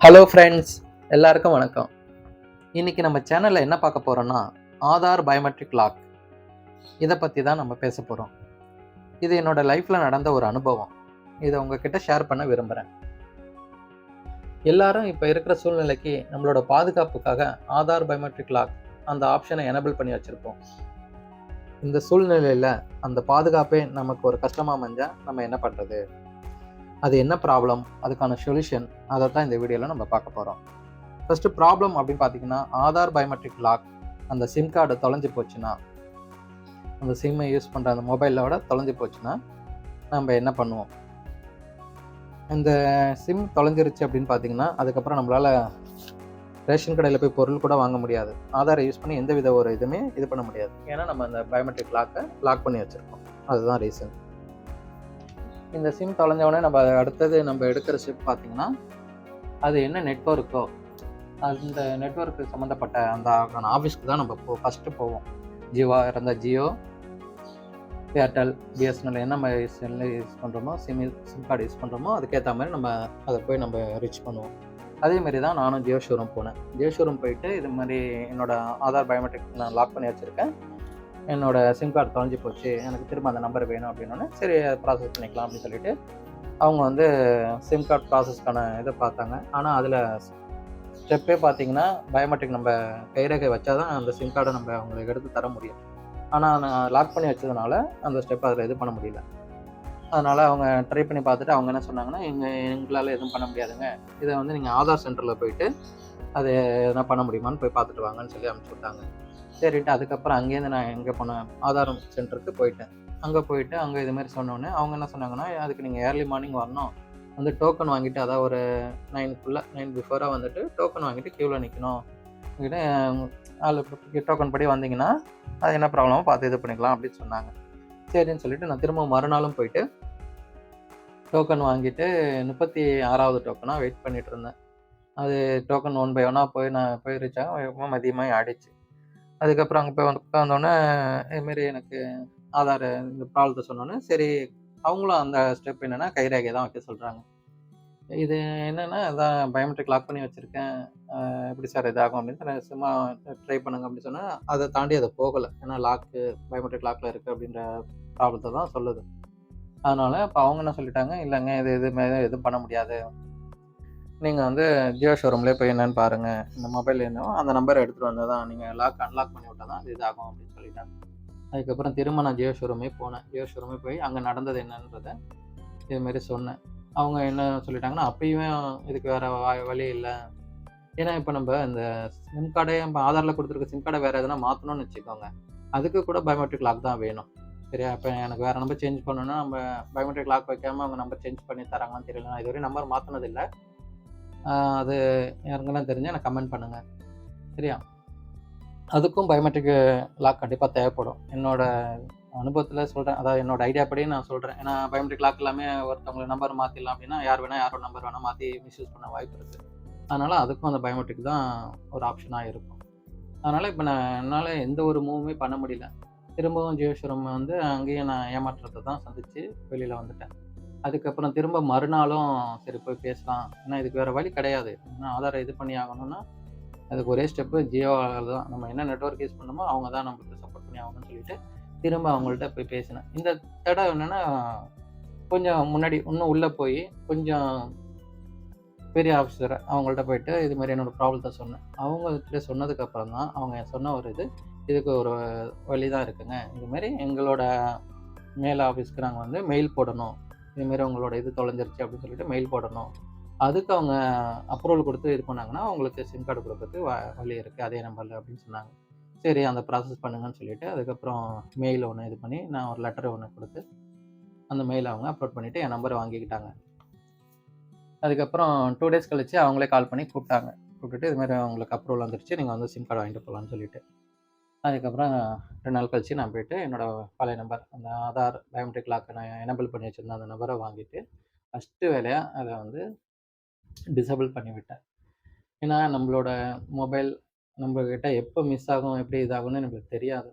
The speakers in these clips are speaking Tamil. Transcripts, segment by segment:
ஹலோ ஃப்ரெண்ட்ஸ், எல்லாருக்கும் வணக்கம். இன்னைக்கு நம்ம சேனல்ல என்ன பார்க்க போறோம்னா, ஆதார் பயோமெட்ரிக் லாக் இத பத்தி தான் நம்ம பேச போறோம். இது என்னோட லைஃப்ல நடந்த ஒரு அனுபவம். இத உங்ககிட்ட ஷேர் பண்ண விரும்புறேன். எல்லாரும் இப்ப இருக்கிற சூழ்நிலைக்கு நம்மளோட பாதுகாப்புக்காக ஆதார் பயோமெட்ரிக் லாக் அந்த ஆப்ஷனை எனேபிள் பண்ணி வச்சிருப்போம். இந்த சூழ்நிலையில அந்த பாதுகாப்பே நமக்கு ஒரு கஷ்டமா அமைஞ்சா நம்ம என்ன பண்றது? அது என்ன ப்ராப்ளம்? அதுக்கான சொல்யூஷன் அத தான் இந்த வீடியோல நம்ம பார்க்க போறோம். ஃபர்ஸ்ட் ப்ராப்ளம் அப்படின்னு பார்த்தீங்கன்னா, ஆதார் பயோமெட்ரிக் லாக் அந்த சிம் கார்டு தொலைஞ்சு போச்சுன்னா, அந்த சிம்மை யூஸ் பண்ற அந்த மொபைலோட தொலைஞ்சு போச்சுன்னா, நம்ம என்ன பண்ணுவோம்? இந்த சிம் தொலைஞ்சிருச்சு அப்படின்னு பார்த்தீங்கன்னா, அதுக்கப்புறம் நம்மளால ரேஷன் கடையில போய் பொருள் கூட வாங்க முடியாது. ஆதாரை யூஸ் பண்ணி எந்தவித ஒரு இதுவுமே இது பண்ண முடியாது. ஏன்னா நம்ம அந்த பயோமெட்ரிக் லாக் பண்ணி வச்சிருக்கோம். அதுதான் ரீசன். இந்த சிம் தொலைஞ்ச உடனே நம்ம அடுத்தது நம்ம எடுக்கிற ஸ்டெப் பார்த்தீங்கன்னா, அது என்ன நெட்வொர்க்கோ அந்த நெட்வொர்க் சம்மந்தப்பட்ட அந்த ஆஃபீஸ்க்கு தான் நம்ம ஃபர்ஸ்ட்டு போவோம். ஜியோவா இருந்தா ஜியோ, ஏர்டெல், பிஎஸ்என்எல் என்ன மாதிரி செல்லு யூஸ் பண்ணுறோமோ, சிம் கார்டு யூஸ் பண்ணுறோமோ, அதுக்கேற்ற மாதிரி நம்ம அதை போய் நம்ம ரீச் பண்ணுவோம். அதேமாரி தான் நானும் ஜியோ ஷோரூம் போனேன். ஜியோ ஷோரூம் போயிட்டு இது மாதிரி என்னோட ஆதார் பயோமெட்ரிக் நான் லாக் பண்ணி வச்சுருக்கேன். என்னோட சிம் கார்டு தொலைஞ்சு போச்சு. எனக்கு திரும்ப அந்த நம்பர் வேணும் அப்படின்னோடனே, சரி ப்ராசஸ் பண்ணிக்கலாம் அப்படின்னு சொல்லிட்டு, அவங்க வந்து சிம் கார்டு ப்ராசஸ்க்கான இதை பார்த்தாங்க. ஆனால் அதில் ஸ்டெப்பே பார்த்தீங்கன்னா, பயோமெட்ரிக் நம்ம கைரேகை வச்சா தான் அந்த சிம் கார்டை நம்ம அவங்களுக்கு எடுத்து தர முடியும். ஆனால் நான் லாக் பண்ணி வச்சதுனால, அந்த ஸ்டெப் அதில இது பண்ண முடியல. அதனால அவங்க ட்ரை பண்ணி பார்த்துட்டு அவங்க என்ன சொன்னாங்கன்னா, எங்களால எதுவும் பண்ண முடியாதுங்க. இத வந்து நீங்க ஆதார் சென்டர்ல போயிட்டு, அது எதனா பண்ண முடியுமான்னு போய் பார்த்துட்டு வாங்கன்னு சொல்லி அனுப்பிச்சு விட்டாங்க. சரின்ட்டு அதுக்கப்புறம் அங்கேருந்து நான் எங்க போனேன், ஆதார் சென்டருக்கு போயிட்டேன். அங்க போயிட்டு, அங்க இது மாரி சொன்னோனே, அவங்க என்ன சொன்னாங்கன்னா, அதுக்கு நீங்க ஏர்லி மார்னிங் வரணும். வந்து டோக்கன் வாங்கிட்டு, அதாவது ஒரு 9 பிஃபோரா வந்துட்டு டோக்கன் வாங்கிட்டு கியூல நிக்கணும். என்கிட்ட டோக்கன் படி வந்தீங்கன்னா, அது என்ன ப்ராப்ளமோ பார்த்து இது பண்ணிக்கலாம் அப்படின்னு சொன்னாங்க. சரின்னு சொல்லிட்டு நான் திரும்ப மறுநாளும் போயிட்டு டோக்கன் வாங்கிட்டு 36வது டோக்கனா வெயிட் பண்ணிட்டு இருந்தேன். அது டோக்கன் ஒன் பை ஒன்னா நான் போய் ரீச் ஆக மதியமாயி ஆயிடுச்சு. அதுக்கப்புறம் அங்க போய் வந்து உட்கார்ந்தோனே, இதுமாரி எனக்கு ஆதார் இந்த ப்ராப்ளத்த சொன்னோனே, சரி அவங்களும் அந்த ஸ்டெப் என்னன்னா, கைரேகை தான் வைக்க சொல்றாங்க. இது என்னன்னா, அதான் பயோமெட்ரிக் லாக் பண்ணி வச்சிருக்கேன். எப்படி சார் இதாகும் அப்படின்னு நான் சும்மா ட்ரை பண்ணுங்க அப்படின்னு சொன்னா, அத தாண்டி அது போகல. ஏன்னா பயோமெட்ரிக் லாக்ல இருக்கு அப்படின்ற ப்ராப்ளத்த தான் சொல்லுது. அதனால இப்ப அவங்க என்ன சொல்லிட்டாங்க, இல்லங்க இது எதுவுமே எதுவும் பண்ண முடியாது. நீங்க வந்து ஜியோ ஷோரூம்லயே போய் என்னன்னு பாருங்க. இந்த மொபைல் என்னவோ அந்த நம்பர எடுத்துட்டு வந்தா தான் நீங்க அன்லாக் பண்ணி விட்டா தான் அது இதாகும் அப்படின்னு சொல்லிட்டாங்க. அதுக்கப்புறம் திரும்ப நான் ஜியோ ஷோரூமே போனேன். ஜியோ ஷோரூமே போய் அங்க நடந்தது என்னன்றத இது மாரி சொன்னேன். அவங்க என்ன சொல்லிட்டாங்கன்னா, அப்பயுமே இதுக்கு வேற வழி இல்ல. ஏன்னா இப்ப நம்ப இந்த சிம் கார்டே நம்ம ஆதார்ல குடுத்துருக்க சிம் கார்ட வேற எதுனா மாத்தணும்னு வச்சுக்கோங்க. அதுக்கு கூட பயோமெட்ரிக் லாக் தான் வேணும். சரியா? இப்ப எனக்கு வேற நம்பர் சேஞ்ச் பண்ணணும்னா, நம்ம பயோமெட்ரிக் லாக் வைக்காம அவங்க நம்பர் சேஞ்ச் பண்ணி தராங்களான்னு தெரியல. நான் இதுவரையும் நம்பர் மாத்துனது இல்ல. அது யாருக்கெல்லாம் தெரிஞ்சா எனக்கு கமெண்ட் பண்ணுங்க. சரியா? அதுக்கும் பயோமெட்ரிக் லாக் கண்டிப்பா தேவைப்படும். என்னோட அனுபவத்துல சொல்றேன். அதாவது என்னோட ஐடியா படி நான் சொல்றேன். ஏன்னா பயோமெட்ரிக் லாக் இல்லாம ஒருத்தவங்க நம்பர் மாத்திடலாம் அப்டின்னா, யார் வேணா யாரோட நம்பர் வேணா மாத்தி மிஸ்யூஸ் பண்ண வாய்ப்பு இருக்கு. அதனால அதுக்கும் அந்த பயோமெட்ரிக் தான் ஒரு ஆப்ஷனா இருக்கும். அதனால இப்ப என்னால எந்த ஒரு மூவுமே பண்ண முடியல. திரும்பவும் ஜியோ ஷோரூம் வந்து அங்கேயும் நான் ஏமாற்றத்த தான் சந்திச்சு வெளில வந்துட்டேன். அதுக்கப்புறம் திரும்ப மறுநாளும் சரி போய் பேசலாம். ஏன்னா இதுக்கு வேற வழி கிடையாது. ஏன்னா ஆதார இது பண்ணி ஆகணும்னா, அதுக்கு ஒரே ஸ்டெப்பு ஜியோவால தான். நம்ம என்ன நெட்வொர்க் யூஸ் பண்ணணுமோ, அவங்க தான் நம்மளுக்கு சப்போர்ட் பண்ணி ஆகணும்னு சொல்லிட்டு, திரும்ப அவங்கள்ட்ட போய் பேசினேன். இந்த தடவ என்னன்னா, கொஞ்சம் முன்னாடி இன்னும் உள்ள போயி, கொஞ்சம் பெரிய ஆஃபீசர் அவங்கள்ட்ட போயிட்டு இது மாரி என்னோட ப்ராப்ளத்த சொன்னேன். அவங்ககிட்ட சொன்னதுக்கு அப்புறம் தான், அவங்க சொன்ன ஒரு இதுக்கு ஒரு வழி தான் இருக்குங்க. இது மாரி எங்களோட மேல் ஆஃபீஸ்க்கு நாங்க வந்து மெயில் போடணும். இது மாரி உங்களோட இது தொலைஞ்சிருச்சு அப்படின்னு சொல்லிட்டு மெயில் போடணும். அதுக்கு அவங்க அப்ரூவல் குடுத்து இது பண்ணாங்கன்னா, உங்களுக்கு சிம் கார்டு குடுக்கறதுக்கு வழி இருக்கு. அதே நம்பர்ல அப்படின்னு சொன்னாங்க. சரி அந்த ப்ராசஸ் பண்ணுங்கன்னு சொல்லிட்டு, அதுக்கப்புறம் மெயில் ஒண்ணு இது பண்ணி, நான் ஒரு லெட்டர் ஒண்ணு குடுத்து, அந்த மெயில அவங்க அப்லோட் பண்ணிட்டு என் நம்பர வாங்கிக்கிட்டாங்க. அதுக்கப்புறம் 2 டேஸ் கழிச்சு அவங்களே கால் பண்ணி கூப்பிட்டாங்க. கூப்பிட்டுட்டு இது மாரி உங்களுக்கு அப்ரூவல் வந்துருச்சு. நீங்க வந்து சிம் கார்டு வாங்கிட்டு போலான்னு சொல்லிட்டு. அதுக்கப்புறம் 2 நாள் கழிச்சு நான் போயிட்டு என்னோட பழைய நம்பர், அந்த ஆதார் பயோமெட்ரிக் லாக்க நான் எனேபிள் பண்ணி வச்சிருந்த அந்த நம்பர வாங்கிட்டு, ஃபர்ஸ்ட்டு வேலையா அத வந்து டிசேபிள் பண்ணி விட்டேன். ஏன்னா நம்மளோட மொபைல் நம்மகிட்ட எப்போ மிஸ் ஆகும், எப்படி இதாகும்னு நம்மளுக்கு தெரியாது.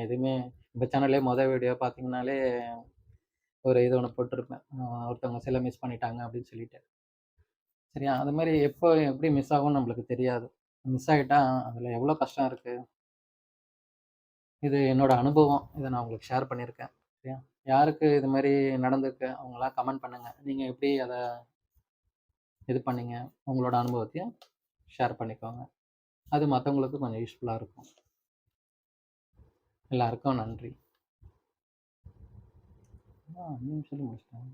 எதுவுமே நம்ம சேனல்லே வீடியோ பார்த்தீங்கன்னாலே, ஒரு இது ஒண்ணு போட்டிருப்பேன். ஒருத்தவங்க செல்ல மிஸ் பண்ணிட்டாங்க அப்படின்னு சொல்லிட்டு. சரியா? அது மாரி எப்போ எப்படி மிஸ் ஆகும்னு நம்மளுக்கு தெரியாது. மிஸ் ஆயிட்டா அதில எவ்வளோ கஷ்டம் இருக்கு. இது என்னோட அனுபவம். இத நான் உங்களுக்கு ஷேர் பண்ணியிருக்கேன். சரியா? யாருக்கு இது மாரி நடந்திருக்கு, அவங்கலாம் கமெண்ட் பண்ணுங்க. நீங்க எப்படி அத இது பண்ணீங்க? உங்களோட அனுபவத்தையும் ஷேர் பண்ணிக்கோங்க. அது மத்தவங்களுக்கு கொஞ்சம் யூஸ்ஃபுல்லா இருக்கும். எல்லாருக்கும் நன்றி. 5 நிமிஷத்துல முடிச்சுட்டேன்.